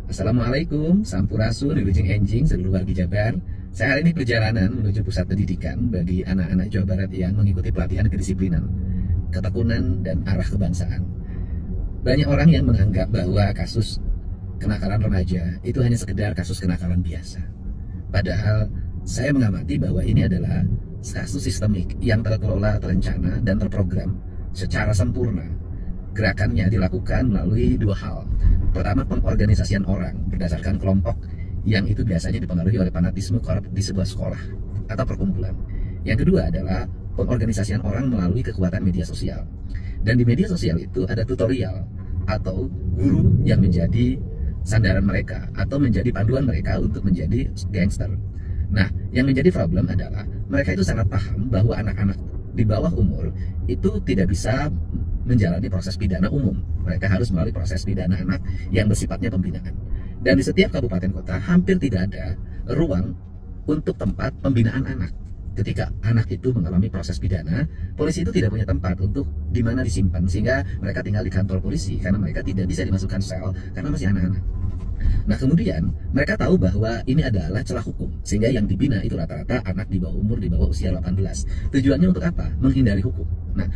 Assalamualaikum, Sampurasun, Wilujeng Enjing, seluruh wargi Jabar. Saya hari ini perjalanan menuju pusat pendidikan bagi anak-anak Jawa Barat yang mengikuti pelatihan kedisiplinan, ketekunan, dan arah kebangsaan. Banyak orang yang menganggap bahwa kasus kenakalan remaja itu hanya sekedar kasus kenakalan biasa. Padahal saya mengamati bahwa ini adalah kasus sistemik yang terkelola, terencana, dan terprogram secara sempurna. Gerakannya dilakukan melalui dua hal. Pertama, pengorganisasian orang berdasarkan kelompok yang itu biasanya dipengaruhi oleh fanatisme korup di sebuah sekolah atau perkumpulan. Yang kedua adalah pengorganisasian orang melalui kekuatan media sosial. Dan di media sosial itu ada tutorial atau guru yang menjadi sandaran mereka atau menjadi panduan mereka untuk menjadi gangster. Nah, yang menjadi problem adalah mereka itu sangat paham bahwa anak-anak di bawah umur itu tidak bisa menjalani proses pidana umum. Mereka harus melalui proses pidana anak yang bersifatnya pembinaan. Dan di setiap kabupaten kota hampir tidak ada ruang untuk tempat pembinaan anak. Ketika anak itu mengalami proses pidana, polisi itu tidak punya tempat untuk di mana disimpan, sehingga mereka tinggal di kantor polisi karena mereka tidak bisa dimasukkan sel karena masih anak-anak. Nah, kemudian mereka tahu bahwa ini adalah celah hukum, sehingga yang dibina itu rata-rata anak di bawah umur, di bawah usia 18. Tujuannya untuk apa? Menghindari hukum. Nah,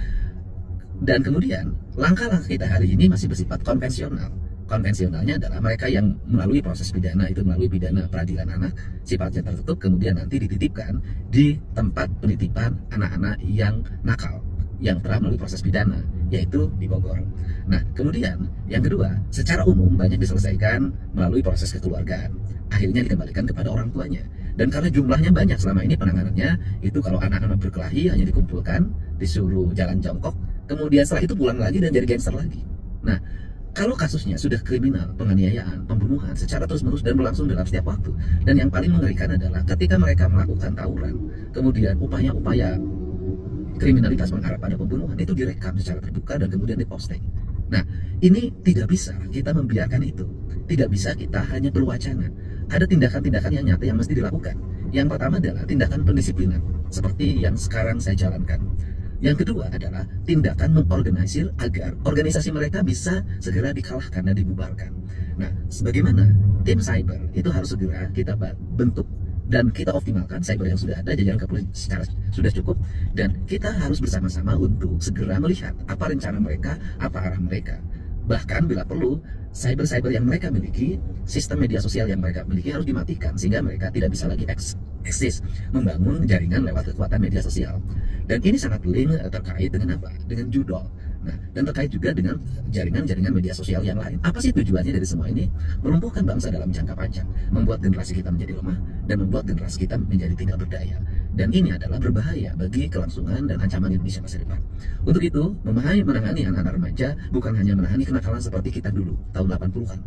dan kemudian langkah-langkah kita hari ini masih bersifat konvensional. Konvensionalnya adalah mereka yang melalui proses pidana itu melalui pidana peradilan anak, sifatnya tertutup, kemudian nanti dititipkan di tempat penitipan anak-anak yang nakal yang telah melalui proses pidana, yaitu di Bogor. Nah, kemudian yang kedua, secara umum banyak diselesaikan melalui proses kekeluargaan. Akhirnya dikembalikan kepada orang tuanya. Dan karena jumlahnya banyak selama ini penanganannya, itu kalau anak-anak berkelahi hanya dikumpulkan, disuruh jalan jongkok, kemudian setelah itu pulang lagi dan jadi gangster lagi. Nah, kalau kasusnya sudah kriminal, penganiayaan, pembunuhan secara terus-menerus dan berlangsung dalam setiap waktu, dan yang paling mengerikan adalah ketika mereka melakukan tawuran, kemudian upaya-upaya kriminalitas mengarah pada pembunuhan itu direkam secara terbuka dan kemudian diposting. Nah, ini tidak bisa kita membiarkan itu. Tidak bisa kita hanya berwacana. Ada tindakan-tindakan yang nyata yang mesti dilakukan. Yang pertama adalah tindakan pendisiplinan, seperti yang sekarang saya jalankan. Yang kedua adalah tindakan mengorganisir agar organisasi mereka bisa segera dikalahkan dan dibubarkan. Nah, sebagaimana tim cyber itu harus segera kita bentuk dan kita optimalkan cyber yang sudah ada, jajaran kepolisian secara sudah cukup, dan kita harus bersama-sama untuk segera melihat apa rencana mereka, apa arah mereka. Bahkan bila perlu, cyber-cyber yang mereka miliki, sistem media sosial yang mereka miliki harus dimatikan sehingga mereka tidak bisa lagi eksis membangun jaringan lewat kekuatan media sosial. Dan ini sangat link terkait dengan apa? Dengan judol. Nah, dan terkait juga dengan jaringan-jaringan media sosial yang lain. Apa sih tujuannya dari semua ini? Melumpuhkan bangsa dalam jangka panjang, membuat generasi kita menjadi lemah, dan membuat generasi kita menjadi tidak berdaya. Dan ini adalah berbahaya bagi kelangsungan dan ancaman Indonesia masa depan. Untuk itu, menangani anak-anak remaja bukan hanya menangani kenakalan seperti kita dulu, tahun 80-an.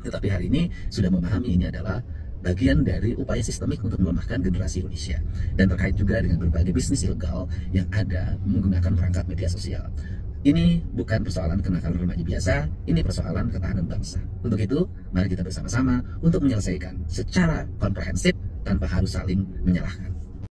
Tetapi hari ini sudah memahami ini adalah bagian dari upaya sistemik untuk melemahkan generasi Indonesia. Dan terkait juga dengan berbagai bisnis ilegal yang ada menggunakan perangkat media sosial. Ini bukan persoalan kenakalan remaja biasa, ini persoalan ketahanan bangsa. Untuk itu, mari kita bersama-sama untuk menyelesaikan secara komprehensif tanpa harus saling menyalahkan.